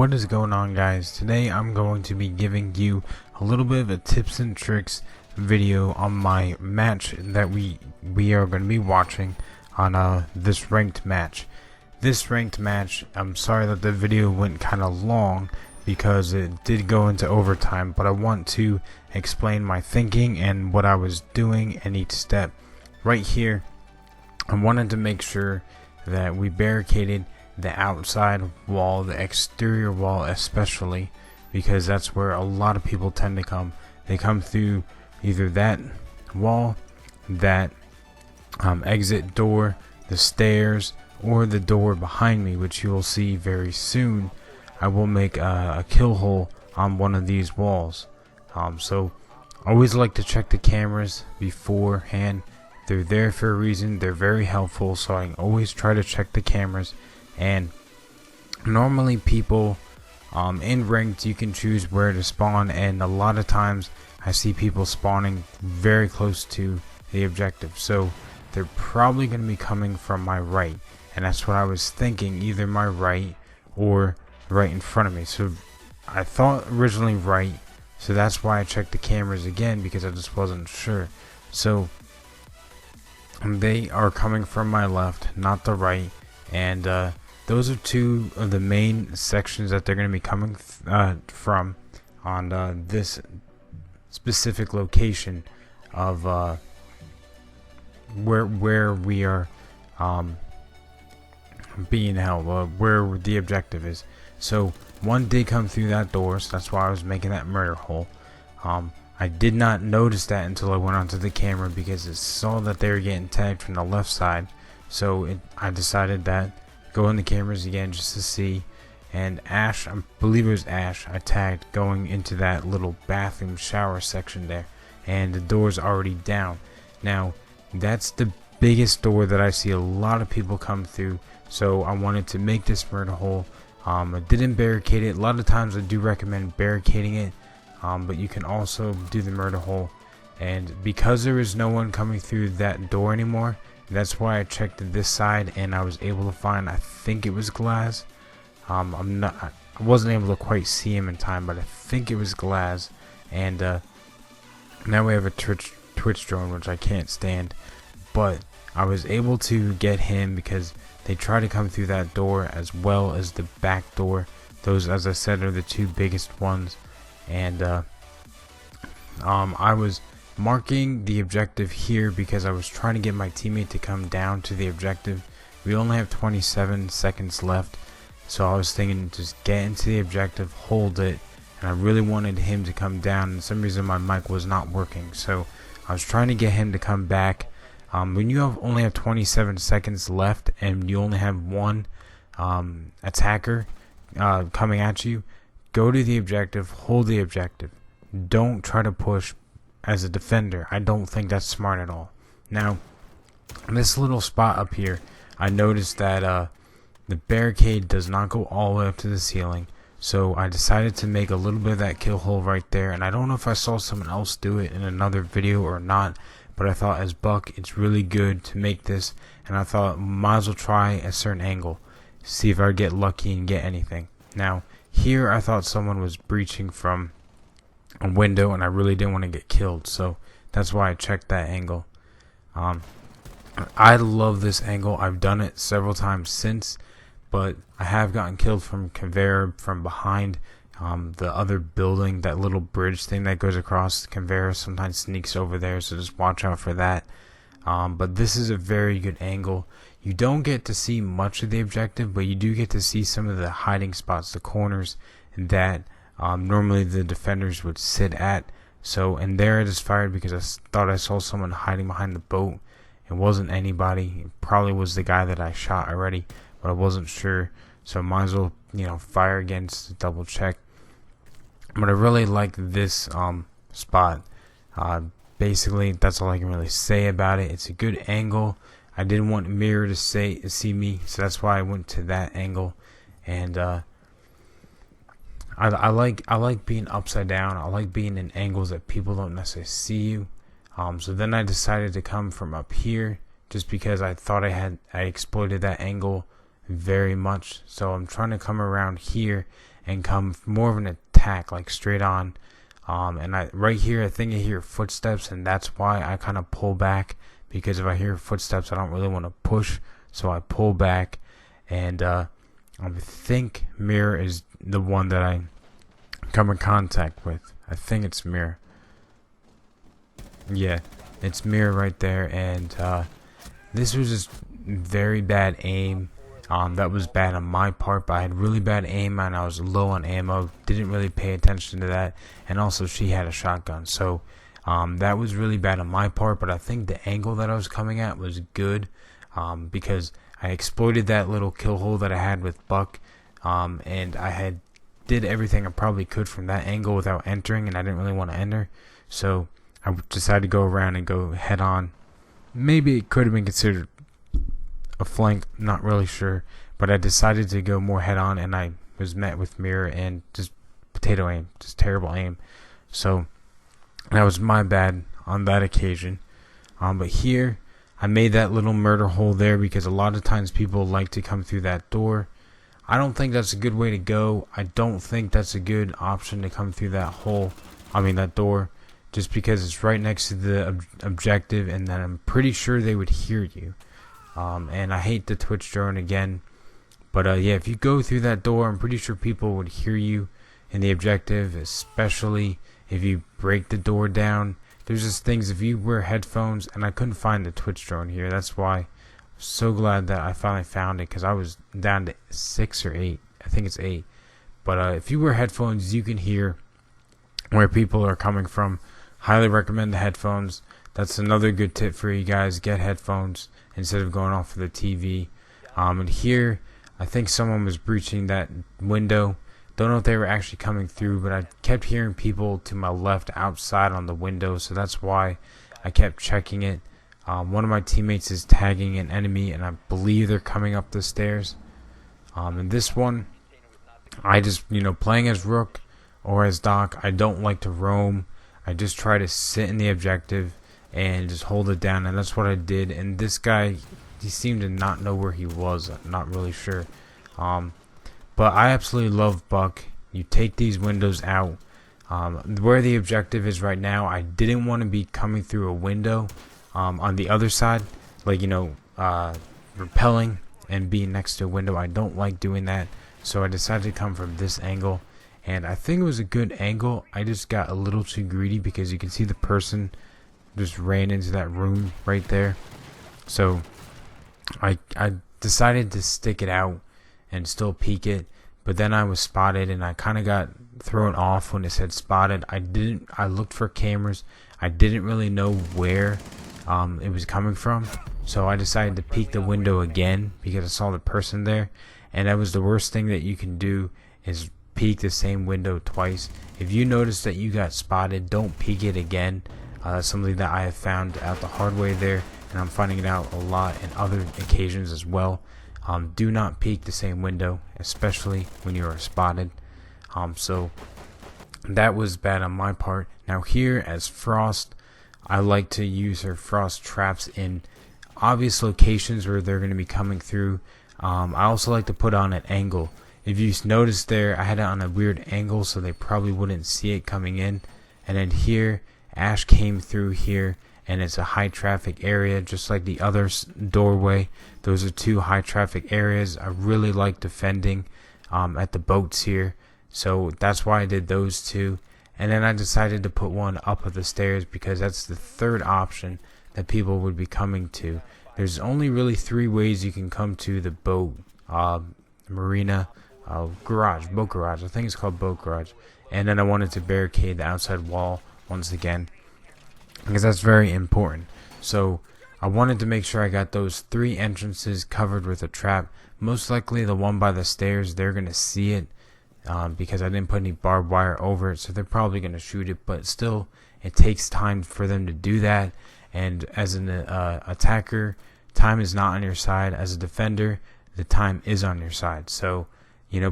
What is going on, guys? Today I'm going to be giving you a little bit of a tips and tricks video on my match that we are going to be watching on this ranked match. I'm sorry that the video went kind of long because it did go into overtime, but I want to explain my thinking and what I was doing in each step. Right here, I wanted to make sure that we barricaded the outside wall, the exterior wall especially, because that's where a lot of people tend to come. They come through either that wall, that exit door, the stairs, or the door behind me, which you will see very soon. I will make a kill hole on one of these walls. So I always like to check the cameras beforehand. They're there for a reason. They're very helpful, so I always try to check the cameras. And normally people in ranked, you can choose where to spawn, and a lot of times I see people spawning very close to the objective, so they're probably going to be coming from my right, and that's what I was thinking, either my right or right in front of me. So I thought originally right, so that's why I checked the cameras again, because I just wasn't sure. So they are coming from my left, not the right, and those are two of the main sections that they're going to be coming from on this specific location of where we are being held, where the objective is. So one did come through that door, so that's why I was making that murder hole. I did not notice that until I went onto the camera, because it saw that they were getting tagged from the left side. So I decided that go in the cameras again just to see, and Ash, I believe it was Ash, I tagged going into that little bathroom shower section there, and the door's already down. Now that's the biggest door that I see a lot of people come through, so I wanted to make this murder hole. I didn't barricade it. A lot of times I do recommend barricading it, but you can also do the murder hole. And because there is no one coming through that door anymore, that's why I checked this side, and I was able to find, I think it was Glaz. I wasn't able to quite see him in time, but I think it was Glaz. And now we have a Twitch drone, which I can't stand, but I was able to get him because they try to come through that door as well as the back door. Those, as I said, are the two biggest ones. And I was marking the objective here because I was trying to get my teammate to come down to the objective. We only have 27 seconds left, so I was thinking just get into the objective, hold it, and I really wanted him to come down, and for some reason my mic was not working, so I was trying to get him to come back. When you only have 27 seconds left and you only have one attacker coming at you, go to the objective, hold the objective. Don't try to push as a defender. I don't think that's smart at all. Now, this little spot up here, I noticed that the barricade does not go all the way up to the ceiling, so I decided to make a little bit of that kill hole right there. And I don't know if I saw someone else do it in another video or not, but I thought as Buck, it's really good to make this, and I thought might as well try a certain angle, see if I get lucky and get anything. Now here I thought someone was breaching from a window, and I really didn't want to get killed, so that's why I checked that angle. I love this angle. I've done it several times since, but I have gotten killed from conveyor from behind the other building. That little bridge thing that goes across the conveyor sometimes sneaks over there, so just watch out for that. But this is a very good angle. You don't get to see much of the objective, but you do get to see some of the hiding spots, the corners that normally the defenders would sit at. So, and there I just fired because I thought I saw someone hiding behind the boat. It wasn't anybody. It probably was the guy that I shot already, but I wasn't sure, so might as well, fire again just to double check. But I really like this spot. Basically that's all I can really say about it. It's a good angle. I didn't want Mirror to see me, so that's why I went to that angle. And I like being upside down. I like being in angles that people don't necessarily see you. So then I decided to come from up here, just because I thought I exploited that angle very much. So I'm trying to come around here, and come more of an attack, like straight on. And right here, I think I hear footsteps, and that's why I kind of pull back, because if I hear footsteps, I don't really want to push, so I pull back. And I think Mirror is the one that I come in contact with. I think it's Mirror. Yeah, it's Mirror right there. And this was just very bad aim. That was bad on my part, but I had really bad aim and I was low on ammo. Didn't really pay attention to that. And also she had a shotgun, so that was really bad on my part. But I think the angle that I was coming at was good, because I exploited that little kill hole that I had with Buck, and I did everything I probably could from that angle without entering, and I didn't really want to enter, so I decided to go around and go head on. Maybe it could have been considered a flank, not really sure, but I decided to go more head on, and I was met with Mirror and just potato aim, just terrible aim. So that was my bad on that occasion. But here I made that little murder hole there because a lot of times people like to come through that door. I don't think that's a good way to go. I don't think that's a good option to come through that hole, that door, just because it's right next to the objective, and then I'm pretty sure they would hear you. And I hate the Twitch drone again, but yeah, if you go through that door, I'm pretty sure people would hear you in the objective, especially if you break the door down. There's just things, if you wear headphones, and I couldn't find the Twitch drone here, that's why I'm so glad that I finally found it, because I was down to 6 or 8, I think it's 8, but if you wear headphones, you can hear where people are coming from. Highly recommend the headphones. That's another good tip for you guys, get headphones instead of going off of the TV. And here, I think someone was breaching that window. Don't know if they were actually coming through, but I kept hearing people to my left outside on the window, so that's why I kept checking it. One of my teammates is tagging an enemy, and I believe they're coming up the stairs. And this one, I just, playing as Rook or as Doc, I don't like to roam. I just try to sit in the objective and just hold it down, and that's what I did. And this guy, he seemed to not know where he was. I'm not really sure. But I absolutely love Buck. You take these windows out. Where the objective is right now, I didn't want to be coming through a window on the other side, like, repelling and being next to a window. I don't like doing that, so I decided to come from this angle, and I think it was a good angle. I just got a little too greedy, because you can see the person just ran into that room right there. So I decided to stick it out and still peek it, but then I was spotted, and I kind of got thrown off when it said spotted. I looked for cameras. I didn't really know where it was coming from, so I decided to peek the window again because I saw the person there. And that was the worst thing that you can do, is peek the same window twice. If you notice that you got spotted, don't peek it again. That's something that I have found out the hard way there, and I'm finding it out a lot in other occasions as well. Do not peek the same window, especially when you are spotted. So that was bad on my part. Now here, as Frost, I like to use her Frost traps in obvious locations where they're going to be coming through. I also like to put on an angle. If you notice there, I had it on a weird angle, so they probably wouldn't see it coming in. And then here, Ash came through here, and it's a high traffic area, just like the other doorway. Those are two high traffic areas. I really like defending at the boats here, so that's why I did those two. And then I decided to put one up at the stairs, because that's the third option that people would be coming to. There's only really 3 ways you can come to the boat marina garage, boat garage. I think it's called boat garage. And then I wanted to barricade the outside wall once again, because that's very important. So I wanted to make sure I got those 3 entrances covered with a trap. Most likely the one by the stairs, they're going to see it, because I didn't put any barbed wire over it, so they're probably going to shoot it. But still, it takes time for them to do that, and as an attacker, time is not on your side. As a defender, the time is on your side. So,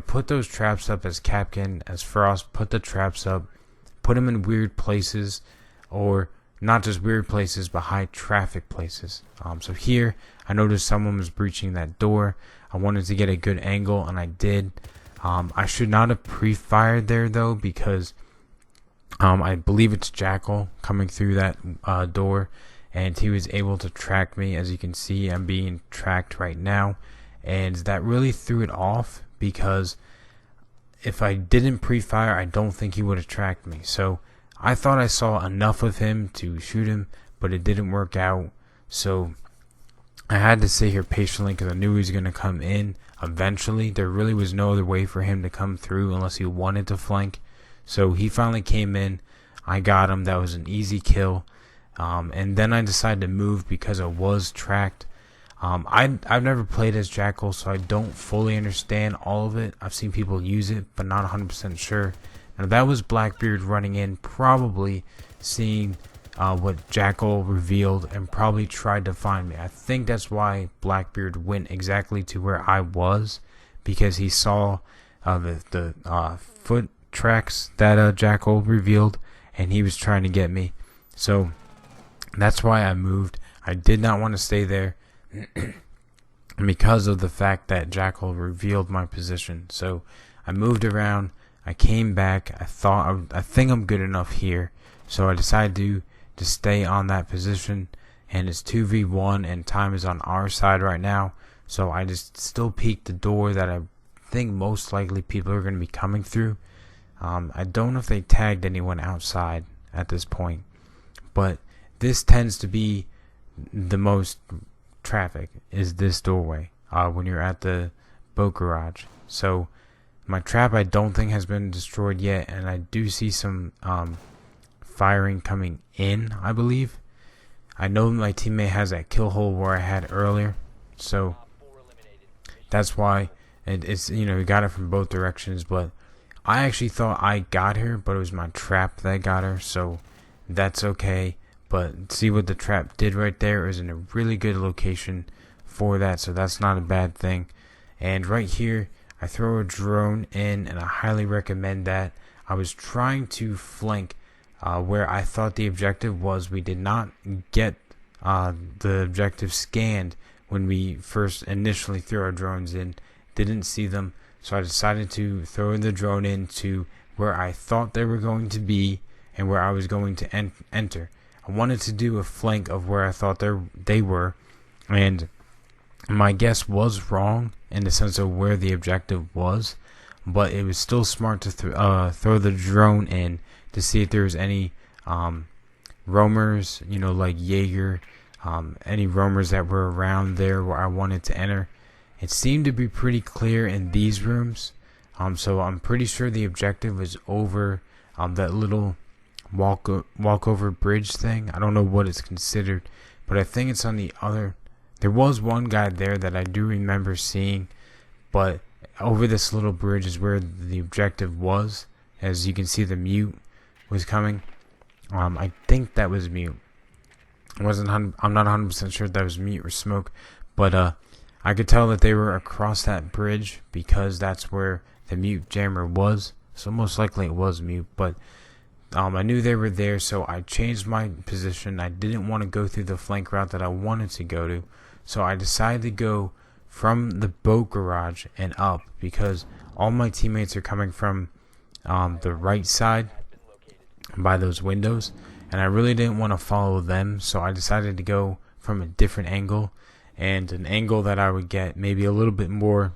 put those traps up. As Capkin, as Frost, put the traps up, put them in weird places, or not just weird places, but high traffic places. So here, I noticed someone was breaching that door. I wanted to get a good angle, and I did. I should not have pre-fired there though, because I believe it's Jackal coming through that door, and he was able to track me. As you can see, I'm being tracked right now, and that really threw it off, because if I didn't pre-fire, I don't think he would have tracked me. So I thought I saw enough of him to shoot him, but it didn't work out. So I had to sit here patiently because I knew he was going to come in eventually. There really was no other way for him to come through unless he wanted to flank. So he finally came in. I got him. That was an easy kill. And then I decided to move because I was tracked. I've never played as Jackal, so I don't fully understand all of it. I've seen people use it, but not 100% sure. Now that was Blackbeard running in, probably seeing what Jackal revealed, and probably tried to find me. I think that's why Blackbeard went exactly to where I was, because he saw the foot tracks that Jackal revealed, and he was trying to get me. So that's why I moved. I did not want to stay there because of the fact that Jackal revealed my position. So I moved around. I came back. I think I'm good enough here. So I decided to stay on that position, and it's 2v1 and time is on our side right now. So I just still peeked the door that I think most likely people are going to be coming through. I don't know if they tagged anyone outside at this point, but this tends to be the most traffic, is this doorway when you're at the boat garage. So my trap I don't think has been destroyed yet, and I do see some firing coming in, I believe. I know my teammate has that kill hole where I had earlier, so that's why it's, you know, we got it from both directions. But I actually thought I got her, but it was my trap that got her, so that's okay. But see what the trap did right there? It was in a really good location for that, so that's not a bad thing. And right here, I throw a drone in, and I highly recommend that. I was trying to flank where I thought the objective was. We did not get the objective scanned when we first initially threw our drones in. Didn't see them, so I decided to throw the drone into where I thought they were going to be and where I was going to enter. I wanted to do a flank of where I thought they were, and my guess was wrong in the sense of where the objective was, but it was still smart to throw the drone in to see if there was any roamers, you know, like Jaeger, any roamers that were around there where I wanted to enter. It seemed to be pretty clear in these rooms, so I'm pretty sure the objective was over that little walkover bridge thing. I don't know what it's considered, but I think it's on the other. There was one guy there that I do remember seeing, but over this little bridge is where the objective was. As you can see, the mute was coming. I think that was mute. I'm not 100% sure if that was mute or smoke, but I could tell that they were across that bridge because that's where the mute jammer was. So most likely it was mute, but I knew they were there, so I changed my position. I didn't want to go through the flank route that I wanted to go to, so I decided to go from the boat garage and up, because all my teammates are coming from the right side by those windows, and I really didn't want to follow them, so I decided to go from a different angle, and an angle that I would get maybe a little bit more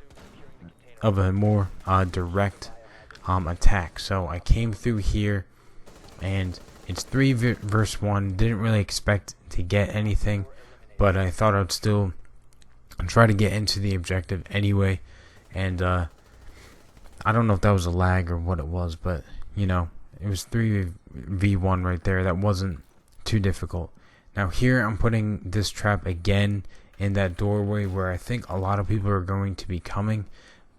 of a more direct attack. So I came through here, and it's 3 versus 1. Didn't really expect to get anything, but I thought I'd still try to get into the objective anyway. And I don't know if that was a lag or what it was, but you know, it was 3v1 right there. That wasn't too difficult. Now here I'm putting this trap again in that doorway where I think a lot of people are going to be coming,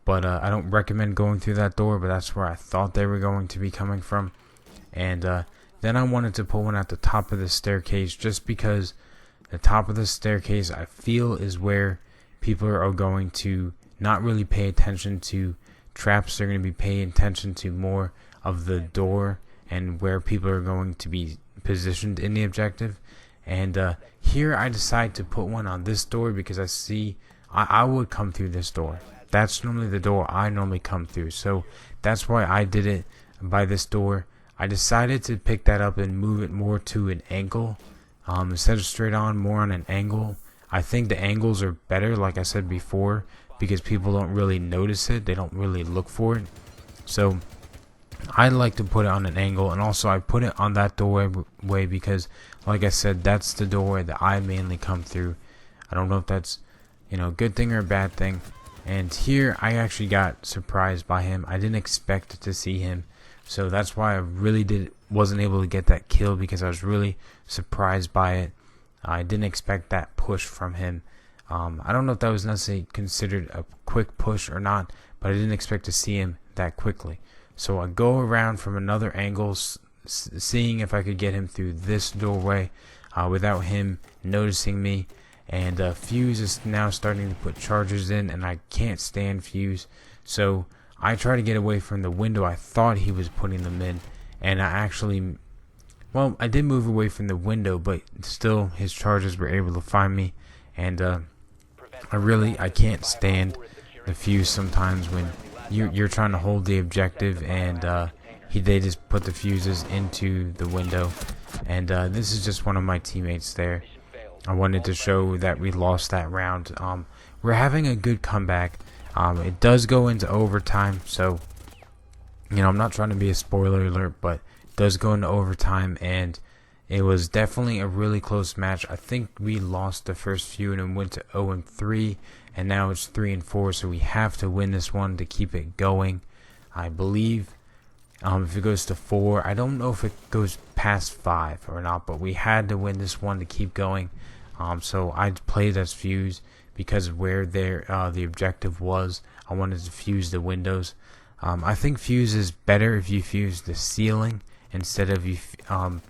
but I don't recommend going through that door, but that's where I thought they were going to be coming from. And then I wanted to put one at the top of the staircase, just because the top of the staircase I feel is where people are going to not really pay attention to traps. They're going to be paying attention to more of the door and where people are going to be positioned in the objective. And here I decide to put one on this door because I see I would come through this door. that's normally the door I normally come through. So that's why I did it by this door. I decided to pick that up and move it more to an angle. Instead of straight on, more on an angle. I think the angles are better, like I said before, because people don't really notice it. They don't really look for it. So I like to put it on an angle, and also I put it on that doorway because, like I said, that's the doorway that I mainly come through. I don't know if that's, a good thing or a bad thing. And here I actually got surprised by him. I didn't expect to see him, so that's why I really wasn't able to get that kill, because I was really surprised by it. I didn't expect that push from him. I don't know if that was necessarily considered a quick push or not, but I didn't expect to see him that quickly. So I go around from another angle, seeing if I could get him through this doorway without him noticing me. And Fuse is now starting to put charges in, and I can't stand Fuse. So I try to get away from the window I thought he was putting them in, and I did move away from the window, but still his charges were able to find me. And I can't stand the Fuse sometimes when you're trying to hold the objective, and they just put the fuses into the window. And this is just one of my teammates there. I wanted to show that we lost that round. We're having a good comeback. It does go into overtime, so I'm not trying to be a spoiler alert, but it does go into overtime, and it was definitely a really close match. I think we lost the first few and went to 0-3, and now it's 3-4, so we have to win this one to keep it going. I believe if it goes to 4, I don't know if it goes past 5 or not, but we had to win this one to keep going. So I played as Fuse because of where the objective was. I wanted to fuse the windows. I think Fuse is better if you fuse the ceiling instead of you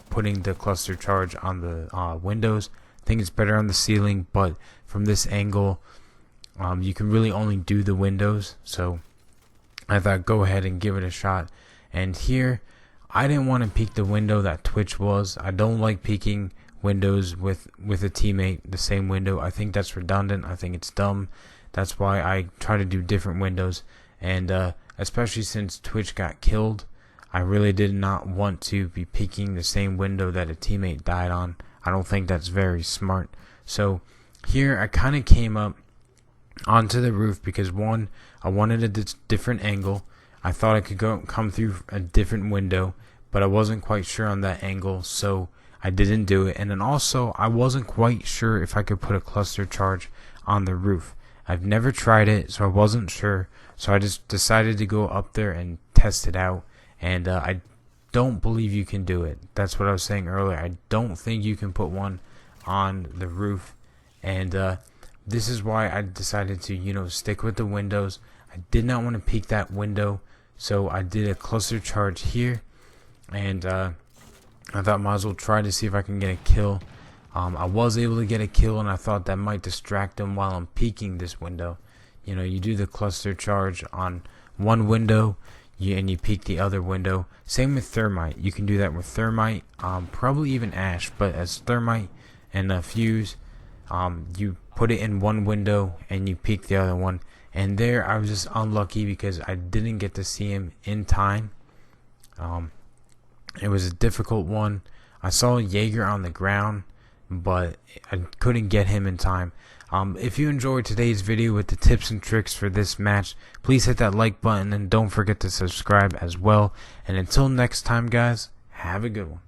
putting the cluster charge on the windows. I think it's better on the ceiling, but from this angle, you can really only do the windows. So I thought go ahead and give it a shot. And here, I didn't want to peek the window that Twitch was. I don't like peeking windows with a teammate, the same window. I think that's redundant. I think it's dumb. That's why I try to do different windows. And especially since Twitch got killed, I really did not want to be peeking the same window that a teammate died on. I don't think that's very smart. So here I kind of came up onto the roof because, one, I wanted a different angle. I thought I could come through a different window, but I wasn't quite sure on that angle, so I didn't do it. And then also, I wasn't quite sure if I could put a cluster charge on the roof. I've never tried it, so I wasn't sure. So I just decided to go up there and test it out. And I don't believe you can do it. That's what I was saying earlier. I don't think you can put one on the roof. And this is why I decided to, stick with the windows. I did not want to peek that window, so I did a cluster charge here. And I thought might as well try to see if I can get a kill. I was able to get a kill, and I thought that might distract them while I'm peeking this window. You do the cluster charge on one window, and you peek the other window. Same with Thermite. You can do that with Thermite, probably even Ash, but as Thermite and Fuse, you put it in one window and you peek the other one. And there I was just unlucky because I didn't get to see him in time. It was a difficult one. I saw Jaeger on the ground, but I couldn't get him in time. If you enjoyed today's video with the tips and tricks for this match, please hit that like button and don't forget to subscribe as well. And until next time, guys, have a good one.